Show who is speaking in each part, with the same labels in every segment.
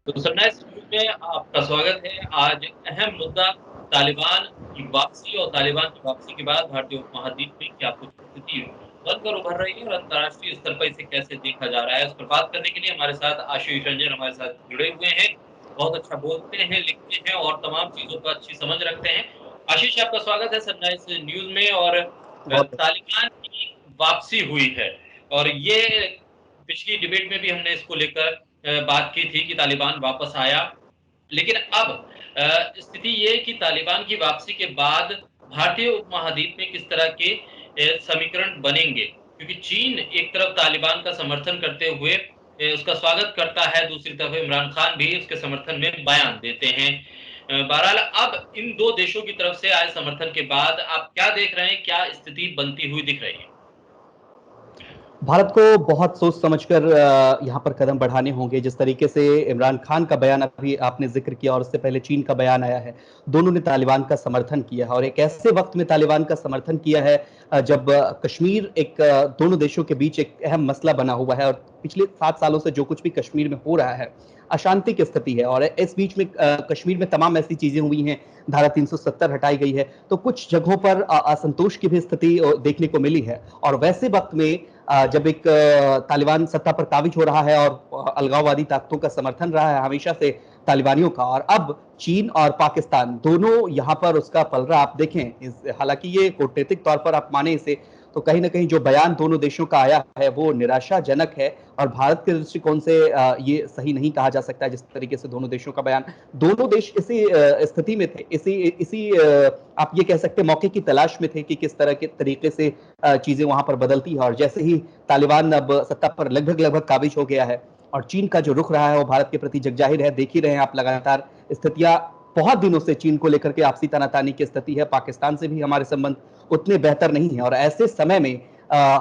Speaker 1: तो sunrise news में आपका स्वागत है। आज अहम मुद्दा तालिबान की वापसी और तालिबान की वापसी के बाद भारतीय उपमहाद्वीप में क्या कुछ स्थिति बनकर उभर रही है और अंतर्राष्ट्रीय स्तर पर इसे कैसे देखा जा रहा है, उस पर बात करने के लिए हमारे साथ आशीष रंजन हमारे साथ जुड़े हुए हैं। बहुत अच्छा बोलते हैं, लिखते हैं और तमाम चीजों पर अच्छी समझ रखते हैं। आशीष, आपका स्वागत है सनराइज न्यूज में। और
Speaker 2: बहुत
Speaker 1: तालिबान की वापसी हुई है और ये पिछली डिबेट में भी हमने इसको लेकर बात की थी कि तालिबान वापस आया। लेकिन अब स्थिति ये कि तालिबान की वापसी के बाद भारतीय उपमहाद्वीप में किस तरह के समीकरण बनेंगे, क्योंकि चीन एक तरफ तालिबान का समर्थन करते हुए उसका स्वागत करता है, दूसरी तरफ इमरान खान भी उसके समर्थन में बयान देते हैं। बहरहाल अब इन दो देशों की तरफ से आए समर्थन के बाद आप क्या देख रहे हैं, क्या स्थिति बनती हुई दिख रही है?
Speaker 2: भारत को बहुत सोच समझकर यहाँ पर कदम बढ़ाने होंगे। जिस तरीके से इमरान खान का बयान अभी आपने जिक्र किया और उससे पहले चीन का बयान आया है, दोनों ने तालिबान का समर्थन किया है और एक ऐसे वक्त में तालिबान का समर्थन किया है जब कश्मीर एक दोनों देशों के बीच एक अहम मसला बना हुआ है और पिछले 7 सालों से जो कुछ भी कश्मीर में हो रहा है अशांति की स्थिति है। और इस बीच में कश्मीर में तमाम ऐसी चीजें हुई हैं, धारा 370 हटाई गई है, तो कुछ जगहों पर असंतोष की भी स्थिति देखने को मिली है। और वैसे वक्त में जब एक तालिबान सत्ता पर काबिज हो रहा है और अलगाववादी ताकतों का समर्थन रहा है हमेशा से तालिबानियों का, और अब चीन और पाकिस्तान दोनों यहाँ पर उसका पलड़ा आप देखें। हालांकि ये कूटनीतिक तौर पर आप माने इसे, तो कहीं ना कहीं जो बयान दोनों देशों का आया है वो निराशाजनक है और भारत के दृष्टिकोण से ये सही नहीं कहा जा सकता। जिस तरीके से दोनों देशों का बयान, दोनों देश इसी स्थिति में थे, इसी इसी आप ये कह सकते मौके की तलाश में थे कि किस तरह के तरीके से चीजें वहां पर बदलती है। और जैसे ही तालिबान अब सत्ता पर लगभग लगभग काबिज हो गया है और चीन का जो रुख रहा है वो भारत के प्रति जगजाहिर है। देख ही रहे हैं आप, लगातार स्थितियां बहुत दिनों से चीन को लेकर के आपसी तानातानी की स्थिति है। पाकिस्तान से भी हमारे संबंध उतने बेहतर नहीं है और ऐसे समय में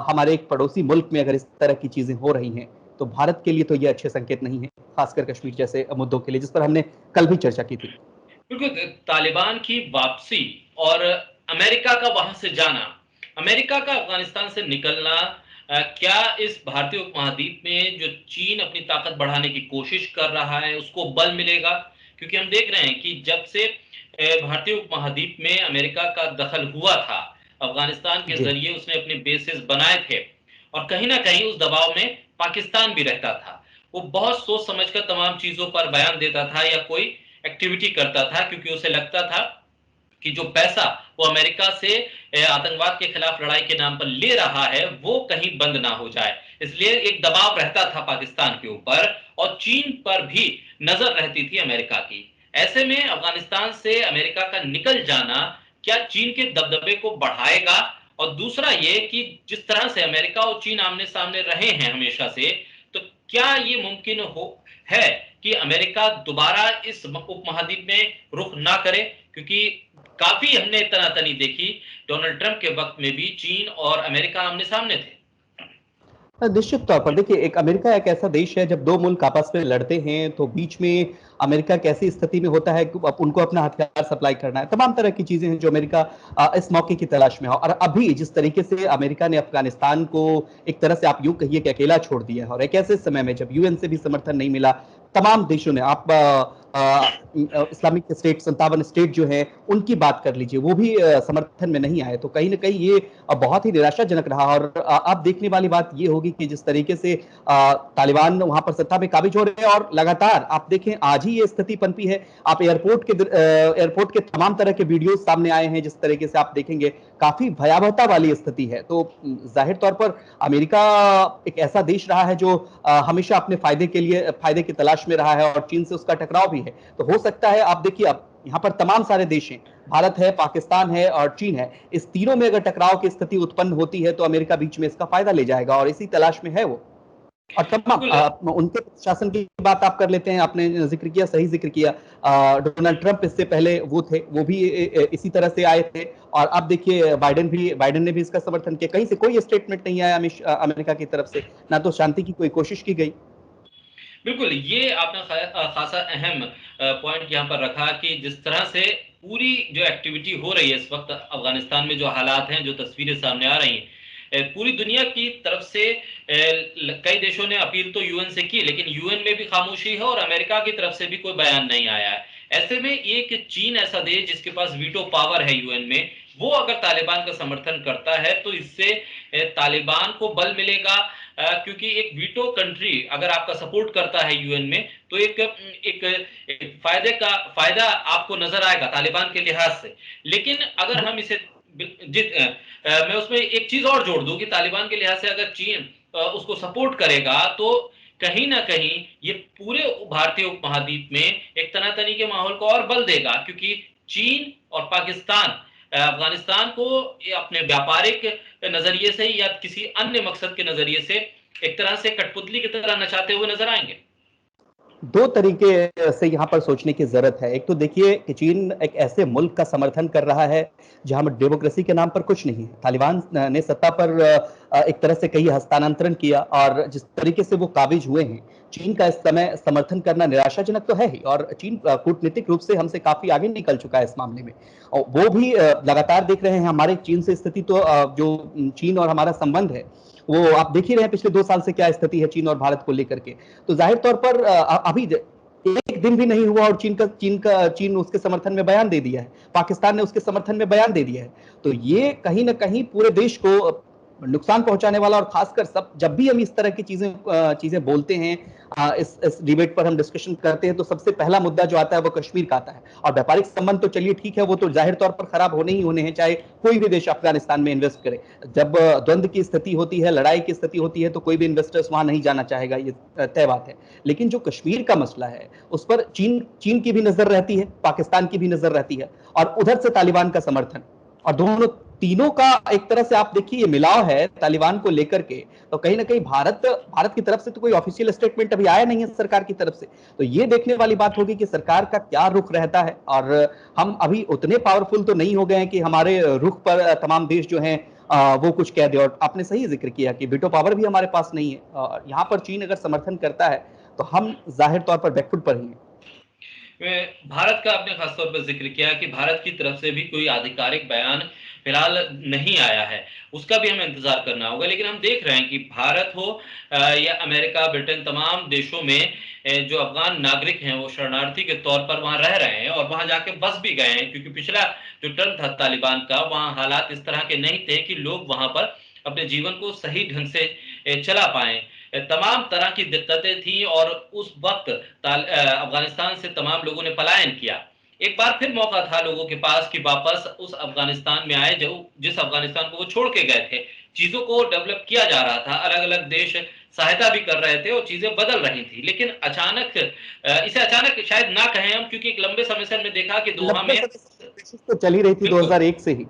Speaker 2: हमारे एक पड़ोसी मुल्क में अगर इस तरह की चीजें हो रही हैं तो भारत के लिए तो ये अच्छे संकेत नहीं है, खासकर कश्मीर जैसे मुद्दों के लिए, जिस पर हमने कल भी चर्चा की थी।
Speaker 1: बिल्कुल, तालिबान की वापसी और अमेरिका का वहां से जाना, अमेरिका का अफगानिस्तान से निकलना, क्या इस भारतीय उपमहाद्वीप में जो चीन अपनी ताकत बढ़ाने की कोशिश कर रहा है उसको बल मिलेगा? क्योंकि हम देख रहे हैं कि जब से भारतीय उपमहाद्वीप में अमेरिका का दखल हुआ था, अफगानिस्तान के
Speaker 2: जी।
Speaker 1: जरिए उसने अपने बेसिस बनाए थे और कहीं ना कहीं उस दबाव में पाकिस्तान भी रहता था। वो बहुत सोच समझकर तमाम चीजों पर बयान देता था या कोई एक्टिविटी करता था, क्योंकि उसे लगता था कि जो पैसा वो अमेरिका से आतंकवाद के खिलाफ लड़ाई के नाम पर ले रहा है वो कहीं बंद ना हो जाए। इसलिए एक दबाव रहता था पाकिस्तान के ऊपर और चीन पर भी नजर रहती थी अमेरिका की। ऐसे में अफगानिस्तान से अमेरिका का निकल जाना क्या चीन के दबदबे को बढ़ाएगा? और दूसरा ये कि जिस तरह से अमेरिका और चीन आमने सामने रहे हैं हमेशा से, तो क्या ये मुमकिन हो है कि अमेरिका दोबारा इस उपमहाद्वीप में रुख ना करे? क्योंकि काफी हमने तनातनी देखी, डोनाल्ड ट्रंप के वक्त में भी चीन और अमेरिका आमने सामने थे।
Speaker 2: निश्चित तौर पर देखिए, एक अमेरिका एक ऐसा देश है, जब दो मुल्क आपस में लड़ते हैं तो बीच में अमेरिका कैसी स्थिति में होता है कि उनको अपना हथियार सप्लाई करना है, तमाम तरह की चीजें हैं जो अमेरिका इस मौके की तलाश में है। और अभी जिस तरीके से अमेरिका ने अफगानिस्तान को एक तरह से आप यूं कहिए कि अकेला छोड़ दिया है, और एक ऐसे समय में जब यूएन से भी समर्थन नहीं मिला, तमाम देशों ने, आप इस्लामिक स्टेट 57 स्टेट जो है उनकी बात कर लीजिए, वो भी समर्थन में नहीं आए, तो कहीं ना कहीं ये बहुत ही निराशाजनक रहा। और अब देखने वाली बात ये होगी कि जिस तरीके से तालिबान वहां पर सत्ता में काबिज हो रहे हैं और लगातार आप देखें आज ही ये स्थिति पनपी है। आप एयरपोर्ट के तमाम तरह के वीडियो सामने आए हैं, जिस तरीके से आप देखेंगे काफी भयावहता वाली स्थिति है। तो जाहिर तौर पर अमेरिका एक ऐसा देश रहा है जो हमेशा अपने फायदे की तलाश में रहा है और चीन से उसका टकराव भी है। तो हो सकता है, आप देखिए, अब यहाँ पर तमाम सारे देश हैं, भारत है, पाकिस्तान है और चीन है, इस तीनों में अगर टकराव की स्थिति उत्पन्न होती है तो अमेरिका बीच में इसका फायदा ले जाएगा और इसी तलाश में है वो। और
Speaker 1: बिल्कुल।
Speaker 2: तमाम उनके शासन की बात आप कर लेते हैं, आपने जिक्र किया, सही जिक्र किया। डोनाल्ड ट्रंप इससे पहले वो थे, वो भी इसी तरह से आए थे। और अब देखिए बाइडेन ने भी इसका समर्थन किया। कहीं से कोई स्टेटमेंट नहीं आया अमेरिका की तरफ से, ना तो शांति की कोई कोशिश की गई।
Speaker 1: बिल्कुल, ये आपने खासा अहम पॉइंट यहाँ पर रखा कि जिस तरह से पूरी जो एक्टिविटी हो रही है इस वक्त अफगानिस्तान में, जो हालात हैं, जो तस्वीरें सामने आ रही हैं, पूरी दुनिया की तरफ से कई देशों ने अपील तो यूएन से की, लेकिन यूएन में भी खामोशी है और अमेरिका की तरफ से भी कोई बयान नहीं आया है। ऐसे में एक चीन ऐसा देश जिसके पास वीटो पावर है यूएन में, वो अगर तालिबान का समर्थन करता है तो इससे तालिबान को बल मिलेगा, क्योंकि एक वीटो कंट्री अगर आपका सपोर्ट करता है यूएन में तो एक फायदा आपको नजर आएगा तालिबान के लिहाज से। लेकिन अगर हम इसे मैं उसमें एक चीज और जोड़ दूं कि तालिबान के लिहाज से अगर चीन उसको सपोर्ट करेगा तो कहीं ना कहीं ये पूरे भारतीय उपमहाद्वीप में एक तनातनी के माहौल को और बल देगा, क्योंकि चीन और पाकिस्तान अफगानिस्तान को अपने व्यापारिक नजरिए से या किसी अन्य मकसद के नजरिए से एक तरह से कठपुतली की तरह नचाते हुए नजर आएंगे।
Speaker 2: दो तरीके से यहाँ पर सोचने की जरूरत है। एक तो देखिए कि चीन एक ऐसे मुल्क का समर्थन कर रहा है जहां डेमोक्रेसी के नाम पर कुछ नहीं है। तालिबान ने सत्ता पर एक तरह से कई हस्तांतरण किया और जिस तरीके से वो काबिज हुए हैं, चीन का इस समय समर्थन करना निराशाजनक तो है ही, और चीन कूटनीतिक रूप से हमसे काफी आगे निकल चुका है इस मामले में। और वो भी लगातार देख रहे हैं हमारे चीन से स्थिति, तो जो चीन और हमारा संबंध है वो आप देख ही रहे हैं पिछले 2 साल से क्या स्थिति है चीन और भारत को लेकर के। तो जाहिर तौर पर अभी एक दिन भी नहीं हुआ और चीन उसके समर्थन में बयान दे दिया है, पाकिस्तान ने उसके समर्थन में बयान दे दिया है। तो ये कहीं ना कहीं पूरे देश को नुकसान पहुंचाने वाला, और खासकर सब जब भी हम इस तरह की चीजें बोलते हैं, इस डिबेट पर हम डिस्कशन करते हैं, तो सबसे पहला मुद्दा जो आता है वो कश्मीर का आता है। और व्यापारिक संबंध तो चलिए ठीक है, वो तो जाहिर तौर पर खराब होने ही होने हैं, चाहे कोई भी देश अफगानिस्तान में इन्वेस्ट करे। जब द्वंद्व की स्थिति होती है, लड़ाई की स्थिति होती है, तो कोई भी इन्वेस्टर्स वहां नहीं जाना चाहेगा, ये तय बात है। लेकिन जो कश्मीर का मसला है उस पर चीन की भी नजर रहती है, पाकिस्तान की भी नजर रहती है, और उधर से तालिबान का समर्थन, और दोनों तीनों का एक तरह से आप देखिए ये मिलाव है तालिबान को लेकर के। तो कहीं ना कहीं भारत की तरफ से तो कोई ऑफिशियल स्टेटमेंट अभी आया नहीं है सरकार की तरफ से। तो ये देखने वाली बात होगी कि सरकार का क्या रुख रहता है, और हम अभी उतने पावरफुल तो नहीं हो गए हैं कि हमारे रुख पर तमाम देश जो हैं वो कुछ कह दे। और आपने सही जिक्र किया कि वीटो पावर भी हमारे पास नहीं है। यहाँ पर चीन अगर समर्थन करता है तो हम जाहिर तौर पर बैकफुट पर ही हैं।
Speaker 1: भारत का आपने खासतौर पर जिक्र किया कि भारत की तरफ से भी कोई आधिकारिक बयान फिलहाल नहीं आया है, उसका भी हमें इंतजार करना होगा। लेकिन हम देख रहे हैं कि भारत हो या अमेरिका, ब्रिटेन, तमाम देशों में जो अफगान नागरिक हैं वो शरणार्थी के तौर पर वहां रह रहे हैं और वहां जाके बस भी गए हैं, क्योंकि पिछला जो टर्म था तालिबान का, वहां हालात इस तरह के नहीं थे कि लोग वहां पर अपने जीवन को सही ढंग से चला पाए। तमाम तरह की दिक्कतें थी और उस वक्त अफगानिस्तान से तमाम लोगों ने पलायन किया। एक बार फिर मौका था लोगों के पास कि वापस उस अफगानिस्तान में आए जो जिस अफगानिस्तान को वो छोड़ के गए थे। चीजों को डेवलप किया जा रहा था, अलग अलग देश सहायता भी कर रहे थे और चीजें बदल रही थी। लेकिन अचानक इसे अचानक शायद ना कहें हम, क्योंकि एक लंबे समय से हमने देखा कि दोहा में
Speaker 2: तो चली रही थी 2001 से ही।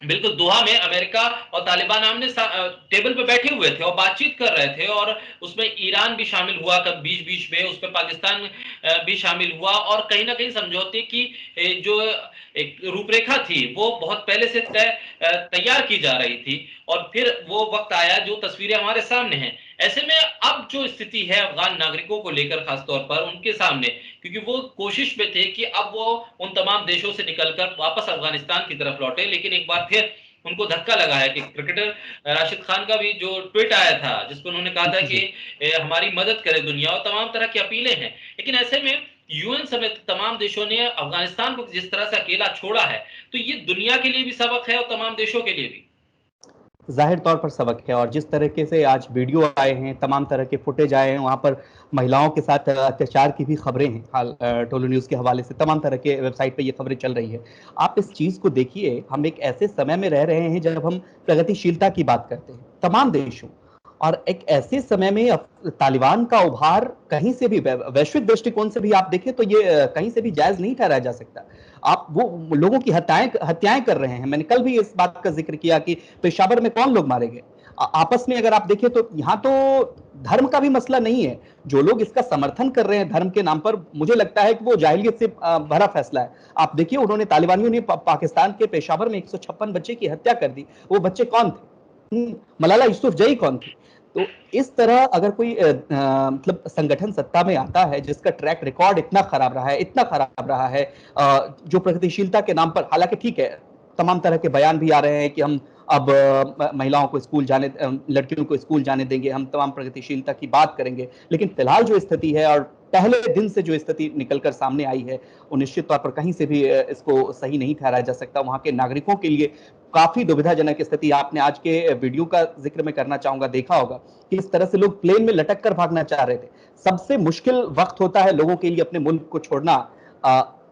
Speaker 1: बिल्कुल, दोहा में अमेरिका और तालिबान आमने टेबल पे बैठे हुए थे और बातचीत कर रहे थे, और उसमें ईरान भी शामिल हुआ कब बीच बीच में, उसमें पाकिस्तान भी शामिल हुआ, और कहीं ना कहीं समझौते की जो एक रूपरेखा थी वो बहुत पहले से तैयार की जा रही थी, और फिर वो वक्त आया जो तस्वीरें हमारे सामने हैं। ऐसे में अब जो स्थिति है अफगान नागरिकों को लेकर खासतौर पर उनके सामने, क्योंकि वो कोशिश में थे कि अब वो उन तमाम देशों से निकलकर वापस अफगानिस्तान की तरफ लौटे, लेकिन एक बार फिर उनको धक्का लगा है कि क्रिकेटर राशिद खान का भी जो ट्वीट आया था जिसको उन्होंने कहा था कि हमारी मदद करे दुनिया, और तमाम तरह की अपीलें हैं। लेकिन ऐसे में यूएन समेत तमाम देशों ने अफगानिस्तान को जिस तरह से अकेला छोड़ा है, तो ये दुनिया के लिए भी सबक है और तमाम देशों के लिए भी
Speaker 2: जाहिर तौर पर सबक है। और जिस तरीके से आज वीडियो आए हैं, तमाम तरह के फुटेज आए हैं, वहाँ पर महिलाओं के साथ अत्याचार की भी खबरें हैं। हाल टोलो न्यूज़ के हवाले से तमाम तरह के वेबसाइट पे ये खबरें चल रही है। आप इस चीज़ को देखिए, हम एक ऐसे समय में रह रहे हैं जब हम प्रगतिशीलता की बात करते हैं तमाम देशों, और एक ऐसे समय में तालिबान का उभार कहीं से भी वैश्विक दृष्टिकोण से भी आप देखें तो ये कहीं से भी जायज नहीं ठहराया जा सकता। आप वो लोगों की हत्याएं कर रहे हैं। मैंने कल भी इस बात का जिक्र किया कि पेशावर में कौन लोग मारे गए आपस में। अगर आप देखें तो यहाँ तो धर्म का भी मसला नहीं है। जो लोग इसका समर्थन कर रहे हैं धर्म के नाम पर, मुझे लगता है कि वो जाहिलियत से भरा फैसला है। आप देखिए, उन्होंने तालिबानियों ने पाकिस्तान के पेशावर में 156 बच्चे की हत्या कर दी। वो बच्चे कौन थे? मलाला यूसुफजई कौन थी? तो इस तरह अगर कोई मतलब संगठन सत्ता में आता है जिसका ट्रैक रिकॉर्ड इतना खराब रहा है, जो प्रगतिशीलता के नाम पर, हालांकि ठीक है तमाम तरह के बयान भी आ रहे हैं कि हम अब महिलाओं को स्कूल जाने, लड़कियों को स्कूल जाने देंगे, हम तमाम प्रगतिशीलता की बात करेंगे। लेकिन फिलहाल जो स्थिति है और पहले दिन से जो स्थिति निकलकर सामने आई है, वो निश्चित तौर पर कहीं से भी इसको सही नहीं ठहराया जा सकता। वहां के नागरिकों के लिए काफी दुविधाजनक स्थिति। आपने आज के वीडियो का जिक्र मैं करना चाहूंगा, देखा होगा कि इस तरह से लोग प्लेन में लटक कर भागना चाह रहे थे। सबसे मुश्किल वक्त होता है लोगों के लिए अपने मुल्क को छोड़ना।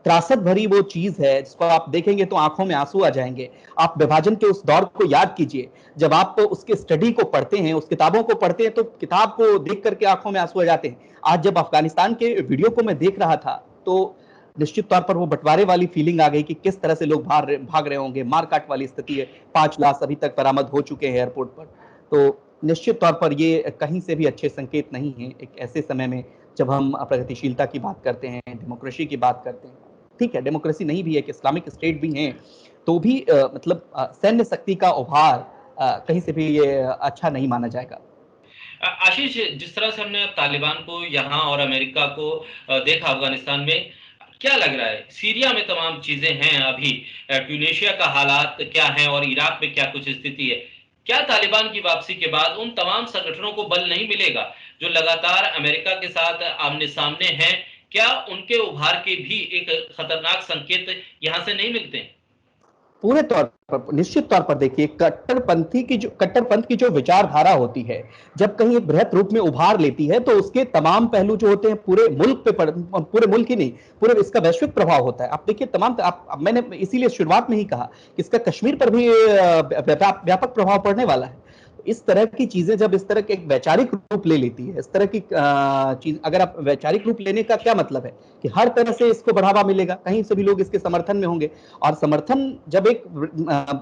Speaker 2: त्रासद भरी वो चीज है जिसको आप देखेंगे तो आंखों में आंसू आ जाएंगे। आप विभाजन के उस दौर को याद कीजिए, जब आप उसके स्टडी को पढ़ते हैं, उस किताबों को पढ़ते हैं, तो किताब को देख करके आंखों में आंसू आ जाते हैं। आज जब अफगानिस्तान के वीडियो को मैं देख रहा था तो निश्चित तौर पर वो बंटवारे वाली फीलिंग आ गई कि किस तरह से लोग भाग रहे होंगे। मारकाट वाली स्थिति है, 5 लाश अभी तक बरामद हो चुके हैं एयरपोर्ट पर। तो निश्चित तौर पर ये कहीं से भी अच्छे संकेत नहीं है एक ऐसे समय में जब हम प्रगतिशीलता की बात करते हैं, डेमोक्रेसी की बात करते हैं। ठीक है, डेमोक्रेसी नहीं भी है, कि इस्लामिक स्टेट भी हैं, तो भी मतलब सैन्य शक्ति का उभार कहीं से भी ये अच्छा नहीं माना जाएगा।
Speaker 1: आशीष, जिस तरह से हमने तालिबान को यहाँ और अमेरिका को देखा अफगानिस्तान में, क्या लग रहा है सीरिया में तमाम चीजें हैं, अभी ट्यूनीशिया का हालात क्या है और इराक में क्या कुछ स्थिति है? क्या तालिबान की वापसी के बाद उन तमाम संगठनों को बल नहीं मिलेगा जो लगातार अमेरिका के साथ आमने सामने हैं? क्या उनके उभार के भी एक खतरनाक संकेत यहाँ से नहीं मिलते?
Speaker 2: पूरे तौर पर, निश्चित तौर पर देखिए, कट्टरपंथ की जो विचारधारा होती है, जब कहीं एक बृहत रूप में उभार लेती है तो उसके तमाम पहलू जो होते हैं पूरे मुल्क पे पूरे मुल्क ही नहीं, पूरे इसका वैश्विक प्रभाव होता है। आप देखिए तमाम, मैंने इसीलिए शुरुआत में ही कहा कि इसका कश्मीर पर भी व्यापक प्रभाव पड़ने वाला है। इस तरह की चीजें जब इस तरह के एक वैचारिक रूप ले लेती है, इस तरह की चीज, अगर आप वैचारिक रूप लेने का क्या मतलब है कि हर तरह से इसको बढ़ावा मिलेगा, कहीं से भी लोग इसके समर्थन में होंगे। और समर्थन जब एक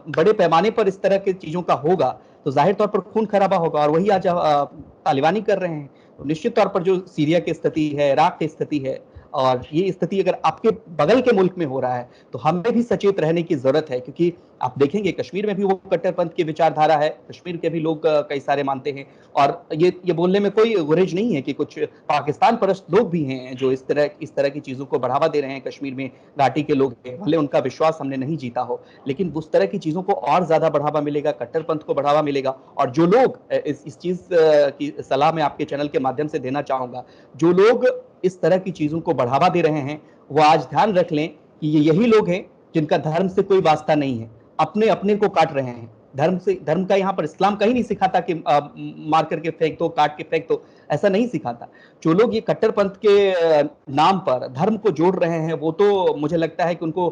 Speaker 2: बड़े पैमाने पर इस तरह की चीजों का होगा तो जाहिर तौर पर खून खराबा होगा, और वही आज तालिबानी कर रहे हैं। तो निश्चित तौर पर जो सीरिया की स्थिति है, इराक की स्थिति है, और ये स्थिति अगर आपके बगल के मुल्क में हो रहा है तो हमें भी सचेत रहने की जरूरत है। क्योंकि आप देखेंगे कश्मीर में भी वो कट्टरपंथ की विचारधारा है, कश्मीर के भी लोग कई सारे मानते हैं। और ये बोलने में कोई गुरेज नहीं है कि कुछ पाकिस्तान परस्त लोग भी हैं जो इस तरह की चीजों को बढ़ावा दे रहे हैं। कश्मीर में घाटी के लोग हैं, भले उनका विश्वास हमने नहीं जीता हो, लेकिन उस तरह की चीजों को और ज्यादा बढ़ावा मिलेगा, कट्टरपंथ को बढ़ावा मिलेगा। और जो लोग इस चीज की सलाह मैं आपके चैनल के माध्यम से देना चाहूंगा, जो लोग इस तरह की चीजों को बढ़ावा दे रहे हैं वो आज ध्यान रख लें कि ये यही लोग हैं जिनका धर्म से कोई वास्ता नहीं है, अपने अपने को काट रहे हैं। धर्म का यहाँ पर इस्लाम कहीं नहीं सिखाता कि मार करके फेंक दो, काट के फेंक दो, ऐसा नहीं सिखाता। जो लोग ये कट्टरपंथ के नाम पर धर्म को जोड़ रहे हैं वो तो मुझे लगता है कि उनको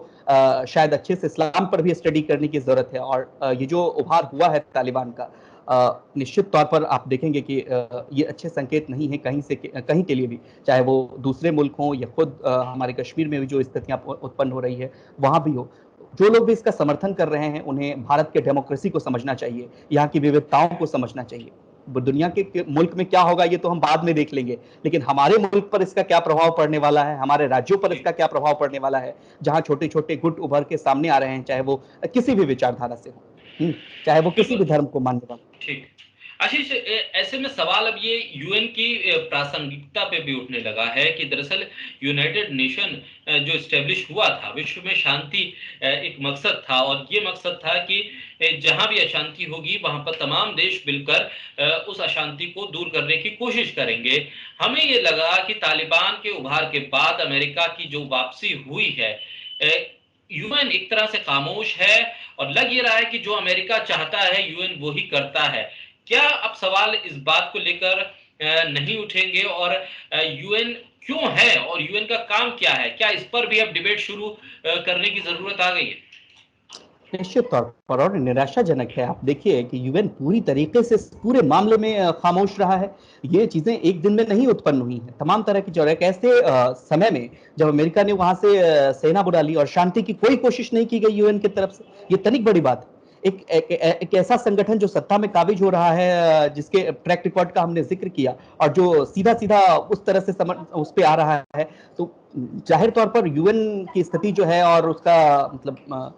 Speaker 2: शायद अच्छे से इस्लाम पर भी स्टडी करने की जरूरत है। और ये जो उभार हुआ है तालिबान का, निश्चित तौर पर आप देखेंगे कि ये अच्छे संकेत नहीं है कहीं के लिए भी, चाहे वो दूसरे मुल्क हों या खुद हमारे कश्मीर में भी जो स्थितियां उत्पन्न हो रही है वहां भी हो। जो लोग भी इसका समर्थन कर रहे हैं उन्हें भारत के डेमोक्रेसी को समझना चाहिए, यहाँ की विविधताओं को समझना चाहिए। दुनिया के मुल्क में क्या होगा ये तो हम बाद में देख लेंगे, लेकिन हमारे मुल्क पर इसका क्या प्रभाव पड़ने वाला है, हमारे राज्यों पर इसका क्या प्रभाव पड़ने वाला है, जहां छोटे छोटे गुट उभर के सामने आ रहे हैं, चाहे वो किसी भी विचारधारा से हो, चाहे वो किसी भी धर्म को मानने वाले।
Speaker 1: ठीक आशीष, ऐसे में सवाल अब ये यूएन की प्रासंगिकता पे भी उठने लगा है कि दरअसल यूनाइटेड नेशन जो इस्टेब्लिश हुआ था, विश्व में शांति एक मकसद था, और ये मकसद था कि जहां भी अशांति होगी वहां पर तमाम देश मिलकर उस अशांति को दूर करने की कोशिश करेंगे। हमें ये लगा कि तालिबान के उभार के बाद अमेरिका की जो वापसी हुई है, यूएन एक तरह से खामोश है, और लग ये रहा है कि जो अमेरिका चाहता है यूएन वो ही करता है। क्या अब सवाल इस बात को लेकर नहीं उठेंगे, और यूएन क्यों है और यूएन का काम क्या है? क्या इस पर भी अब डिबेट शुरू करने की जरूरत आ गई है?
Speaker 2: निश्चित तौर पर, और निराशाजनक है। आप देखिए कि यूएन पूरी तरीके से पूरे मामले में खामोश रहा है। ये चीजें एक दिन में नहीं उत्पन्न हुई हैं, तमाम तरह की एक ऐसे समय में जब अमेरिका ने वहां से सेना बुला ली और शांति की कोई कोशिश नहीं की गई यूएन की तरफ से, ये तनिक बड़ी बात है। एक ऐसा संगठन जो सत्ता में काबिज हो रहा है, जिसके ट्रैक रिकॉर्ड का हमने जिक्र किया, और जो सीधा सीधा उस तरह से उस पे आ रहा है, तो जाहिर तौर पर यूएन की स्थिति जो है और उसका मतलब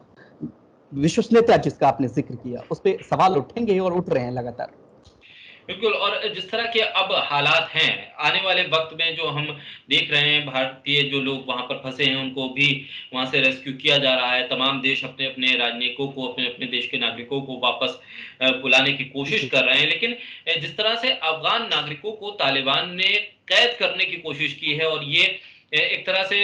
Speaker 2: विश्वसनीयता जिसका आपने जिक्र किया, उस पर सवाल उठेंगे और उठ रहे हैं लगातार।
Speaker 1: बिल्कुल। और जिस तरह के अब हालात हैं, आने वाले वक्त में जो हम देख रहे हैं, भारतीय जो लोग वहां पर फंसे हैं उनको भी वहां से रेस्क्यू किया जा रहा है। तमाम देश अपने अपने राजनयिकों को, अपने अपने देश के नागरिकों को वापस बुलाने की कोशिश
Speaker 2: जी।
Speaker 1: कर रहे हैं। लेकिन जिस तरह से अफगान नागरिकों को तालिबान ने कैद करने की कोशिश की है, और ये एक तरह से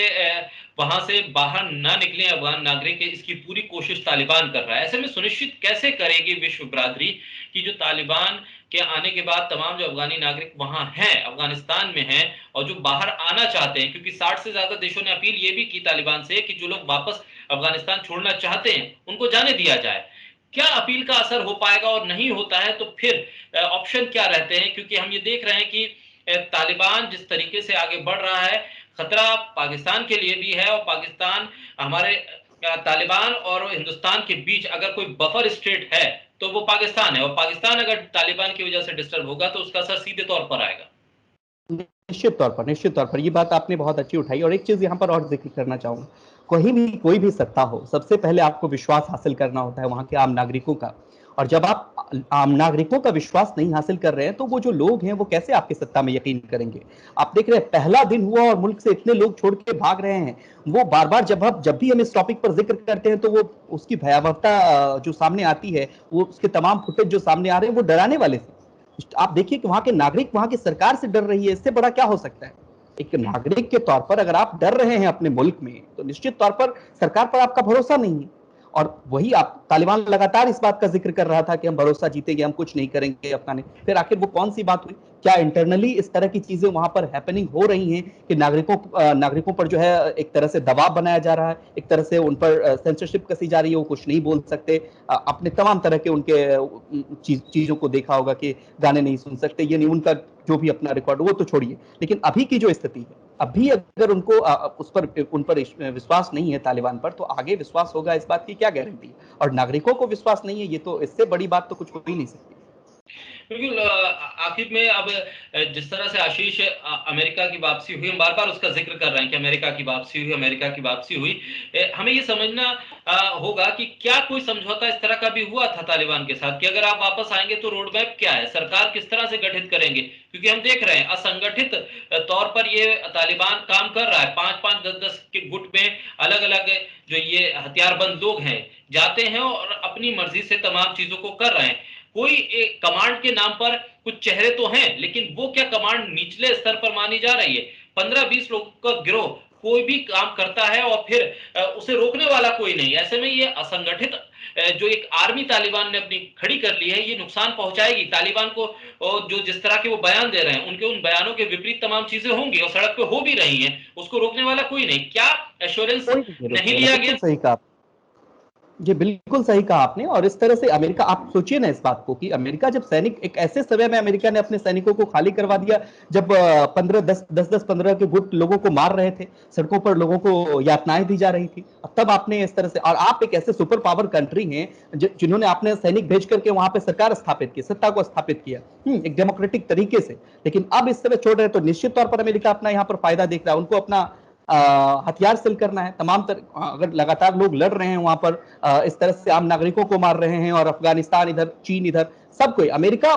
Speaker 1: वहां से बाहर ना निकले अफगान नागरिक, इसकी पूरी कोशिश तालिबान कर रहा है। ऐसे में सुनिश्चित कैसे करेगी विश्व बिरादरी कि जो तालिबान के आने के बाद तमाम जो अफगानी नागरिक वहां हैं, अफगानिस्तान में हैं, और जो बाहर आना चाहते हैं, क्योंकि 60 से ज्यादा देशों ने अपील ये भी की तालिबान से कि जो लोग वापस अफगानिस्तान छोड़ना चाहते हैं उनको जाने दिया जाए। क्या अपील का असर हो पाएगा? और नहीं होता है तो फिर ऑप्शन क्या रहते हैं? क्योंकि हम ये देख रहे हैं कि तालिबान जिस तरीके से आगे बढ़ रहा है, खतरा पाकिस्तान के लिए भी है। और पाकिस्तान हमारे तालिबान और हिंदुस्तान के बीच अगर कोई बफर स्टेट है तो वो पाकिस्तान है, और पाकिस्तान अगर तालिबान की वजह से डिस्टर्ब होगा तो उसका असर सीधे तौर पर आएगा।
Speaker 2: निश्चित तौर पर ये बात आपने बहुत अच्छी उठाई और एक चीज यहाँ पर और जिक्र करना चाहूंगा। कहीं भी कोई भी सत्ता हो, सबसे पहले आपको विश्वास हासिल करना होता है वहां के आम नागरिकों का। और जब आप आम नागरिकों का विश्वास नहीं हासिल कर रहे हैं तो वो जो लोग हैं वो कैसे आपकी सत्ता में यकीन करेंगे? आप देख रहे हैं पहला दिन हुआ और मुल्क से इतने लोग छोड़ के भाग रहे हैं। वो बार बार जब भी हम इस टॉपिक पर जिक्र करते हैं तो वो उसकी भयावहता जो सामने आती है, वो उसके तमाम फुटेज जो सामने आ रहे हैं वो डराने वाले थे। आप देखिए कि वहां के नागरिक वहां की सरकार से डर रही है, इससे बड़ा क्या हो सकता है? एक नागरिक के तौर पर अगर आप डर रहे हैं अपने मुल्क में तो निश्चित तौर पर सरकार पर आपका भरोसा नहीं है। और वही आप तालिबान लगातार इस बात का जिक्र कर रहा था कि हम भरोसा जीतेंगे, हम कुछ नहीं करेंगे अफगान। फिर आखिर वो कौन सी बात हुई? क्या इंटरनली इस तरह की चीजें वहां पर हैपनिंग हो रही हैं कि नागरिकों पर जो है एक तरह से दबाव बनाया जा रहा है, एक तरह से उन पर सेंसरशिप कसी जा रही है, वो कुछ नहीं बोल सकते। अपने तमाम तरह के उनके चीजों को देखा होगा कि गाने नहीं सुन सकते, ये नहीं, उनका जो भी अपना रिकॉर्ड वो तो छोड़िए। लेकिन अभी की जो स्थिति है, अभी अगर उनको उन पर विश्वास नहीं है तालिबान पर, तो आगे विश्वास होगा इस बात की क्या गारंटी है? और नागरिकों को विश्वास नहीं है, ये तो इससे बड़ी बात तो कुछ हो ही नहीं सकती।
Speaker 1: बिल्कुल। आखिर में अब जिस तरह से आशीष अमेरिका की वापसी हुई, हम बार बार उसका जिक्र कर रहे हैं कि अमेरिका की वापसी हुई, अमेरिका की वापसी हुई। हमें ये समझना होगा कि क्या कोई समझौता इस तरह का भी हुआ था तालिबान के साथ कि अगर आप वापस आएंगे तो रोड मैप क्या है, सरकार किस तरह से गठित करेंगे? क्योंकि हम देख रहे हैं असंगठित तौर पर ये तालिबान काम कर रहा है। 5-5, 10-10 के गुट में अलग अलग जो ये हथियारबंद लोग हैं जाते हैं और अपनी मर्जी से तमाम चीजों को कर रहे हैं। कोई एक कमांड के नाम पर कुछ चेहरे तो हैं, लेकिन वो क्या कमांड निचले स्तर पर मानी जा रही है? 15-20 लोगों का गिरोह कोई भी काम करता है और फिर उसे रोकने वाला कोई नहीं। ऐसे में ये असंगठित जो एक आर्मी तालिबान ने अपनी खड़ी कर ली है, ये नुकसान पहुंचाएगी तालिबान को। और जो जिस तरह के वो बयान दे रहे हैं, उनके उन बयानों के विपरीत तमाम चीजें होंगी और सड़क पे हो भी रही हैं, उसको रोकने वाला कोई नहीं। क्या एश्योरेंस
Speaker 2: कोई नहीं
Speaker 1: नहीं
Speaker 2: रोकने वाला,
Speaker 1: लिया
Speaker 2: बिल्कुल
Speaker 1: गया?
Speaker 2: सही कहा। जी, बिल्कुल सही कहा आपने। और इस तरह से अमेरिका, आप सोचिए ना इस बात को कि अमेरिका जब सैनिक, एक ऐसे समय में अमेरिका ने अपने सैनिकों को खाली करवा दिया जब 15 के गुट लोगों को मार रहे थे, सड़कों पर लोगों को यातनाएं दी जा रही थी। तब आपने इस तरह से, और आप एक ऐसे सुपर पावर कंट्री हैं जिन्होंने आपने सैनिक भेज करके वहां पे सरकार स्थापित की, सत्ता को स्थापित किया एक डेमोक्रेटिक तरीके से। लेकिन अब इस तरह छोड़ रहे तो निश्चित तौर पर अमेरिका अपना यहाँ पर फायदा देख रहा है। उनको अपना हथियार सेल करना है। अगर लगातार लोग लड़ रहे हैं वहां पर, इस तरह से आम नागरिकों को मार रहे हैं, और अफगानिस्तान इधर, चीन इधर, सब कोई, अमेरिका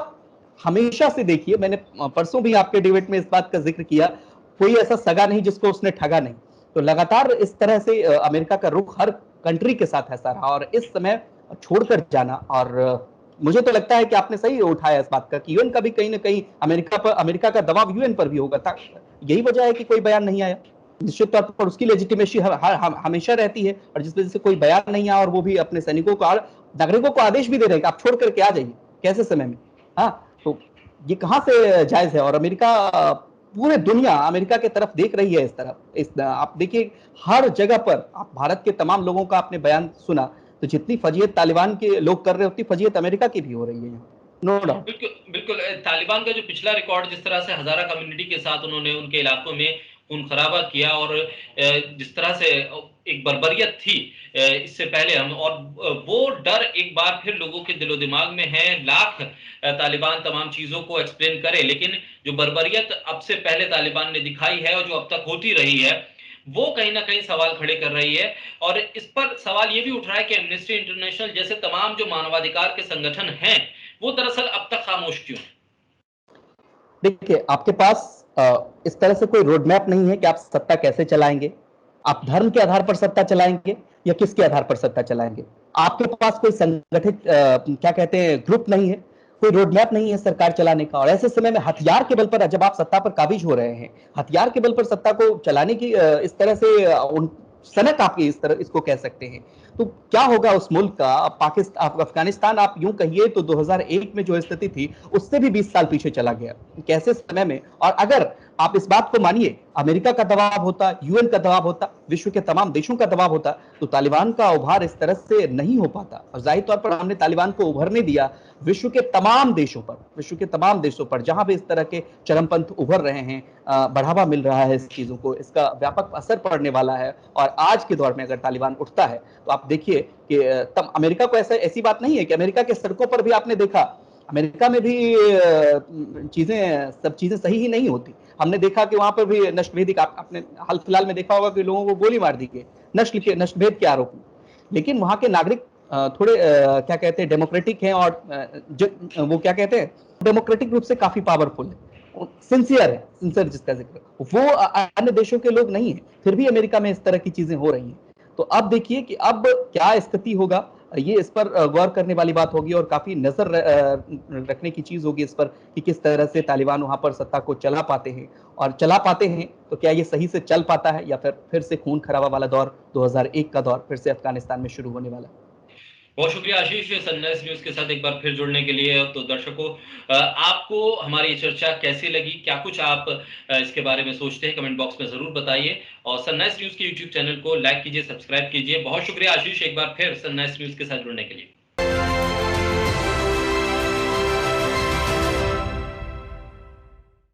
Speaker 2: हमेशा से, देखिए मैंने परसों भी आपके डिबेट में इस बात का जिक्र किया, कोई ऐसा सगा नहीं जिसको उसने ठगा नहीं। तो लगातार इस तरह से अमेरिका का रुख हर कंट्री के साथ ऐसा रहा, और इस समय छोड़कर जाना, और मुझे तो लगता है कि आपने सही उठाया इस बात का कि यूएन का भी कहीं ना कहीं अमेरिका का दबाव यूएन पर भी होगा था। यही वजह है कि कोई बयान नहीं आया। निश्चित तौर पर उसकी लेजिटिमेसी हमेशा रहती है, और जिस वजह से कोई बयान नहीं आया, और वो भी अपने सैनिकों को, नागरिकों को आदेश भी दे रहे हैं कि आप छोड़ करके आ जाइए, कैसे समय में। हाँ, तो ये कहां से जायज है? और अमेरिका, पूरे दुनिया अमेरिका की तरफ देख रही है इस तरफ। आप देखिए हर जगह पर, आप भारत के तमाम लोगों का आपने बयान सुना, तो जितनी फजीयत तालिबान के लोग कर रहे हैं उतनी फजीयत अमेरिका की भी हो रही है, नो डाउट।
Speaker 1: बिल्कुल बिल्कुल। तालिबान का जो पिछला रिकॉर्ड, जिस तरह से हजारा कम्युनिटी के साथ उन्होंने उनके इलाकों में खून खराबा किया, और जिस तरह से एक बर्बरियत थी इससे पहले हम, और वो डर एक बार फिर लोगों के दिलो दिमाग में है। लाख तालिबान तमाम चीजों को एक्सप्लेन करे, लेकिन जो बर्बरियत अब से पहले तालिबान ने दिखाई है और जो अब तक होती रही है, वो कहीं ना कहीं सवाल खड़े कर रही है। और इस पर सवाल ये भी उठ रहा है कि एमनेस्टी इंटरनेशनल जैसे तमाम जो मानवाधिकार के संगठन हैं, वो दरअसल अब तक खामोश क्यों?
Speaker 2: देखिए, आपके पास इस तरह से कोई रोड मैप नहीं है कि आप सत्ता कैसे चलाएंगे। आप धर्म के आधार पर सत्ता चलाएंगे या किसके आधार पर सत्ता चलाएंगे। आपके पास कोई संगठित क्या कहते हैं ग्रुप नहीं है, कोई रोड मैप नहीं है सरकार चलाने का। और ऐसे समय में हथियार के बल पर जब आप सत्ता पर काबिज हो रहे हैं, हथियार के बल पर सत्ता को चलाने की इस तरह से सनक आप इस तरह इसको कह सकते हैं, तो क्या होगा उस मुल्क का। पाकिस्तान, अफगानिस्तान आप यूं कहिए तो 2001 में जो स्थिति थी उससे भी 20 साल पीछे चला गया। कैसे समय में, और अगर आप इस बात को मानिए अमेरिका का दबाव होता, यूएन का दबाव होता, विश्व के तमाम देशों का दबाव होता, तो तालिबान का उभार इस तरह से नहीं हो पाता। और जाहिर तौर पर हमने तालिबान को उभरने दिया विश्व के तमाम देशों पर, विश्व के तमाम देशों पर जहां भी इस तरह के चरमपंथ उभर रहे हैं, बढ़ावा मिल रहा है इस चीजों को, इसका व्यापक असर पड़ने वाला है। और आज के दौर में अगर तालिबान उठता है तो आप देखिए कि तब अमेरिका को ऐसी बात नहीं है कि अमेरिका के सड़कों पर भी आपने देखा, अमेरिका में भी सब चीजें सही ही नहीं होती। हमने देखा कि वहां पर भी नस्लभेदी, आपने हाल फिलहाल में देखा होगा कि लोगों को गोली मार दी गई नस्लभेद के आरोप में। लेकिन वहां के नागरिक थोड़े क्या कहते हैं डेमोक्रेटिक हैं, और वो क्या कहते हैं डेमोक्रेटिक रूप से काफी पावरफुल है, सिंसियर है, सिंसियर जिसका जिक्र वो अन्य देशों के लोग नहीं है। फिर भी अमेरिका में इस तरह की चीजें हो रही हैं। तो अब देखिए कि अब क्या स्थिति होगा, ये इस पर गौर करने वाली बात होगी और काफी नजर रखने की चीज होगी इस पर कि किस तरह से तालिबान वहां पर सत्ता को चला पाते हैं। और चला पाते हैं तो क्या ये सही से चल पाता है, या फिर से खून खराबा वाला दौर 2001 का दौर फिर से अफगानिस्तान में शुरू होने वाला है।
Speaker 1: बहुत शुक्रिया आशीष सनराइज न्यूज के साथ एक बार फिर जुड़ने के लिए। तो दर्शकों, आपको हमारी चर्चा कैसी लगी, क्या कुछ आप इसके बारे में सोचते हैं, कमेंट बॉक्स में जरूर बताइए। और सनराइज न्यूज के यूट्यूब चैनल को लाइक कीजिए, सब्सक्राइब कीजिए। बहुत शुक्रिया आशीष एक बार फिर सनराइज न्यूज के साथ जुड़ने के लिए।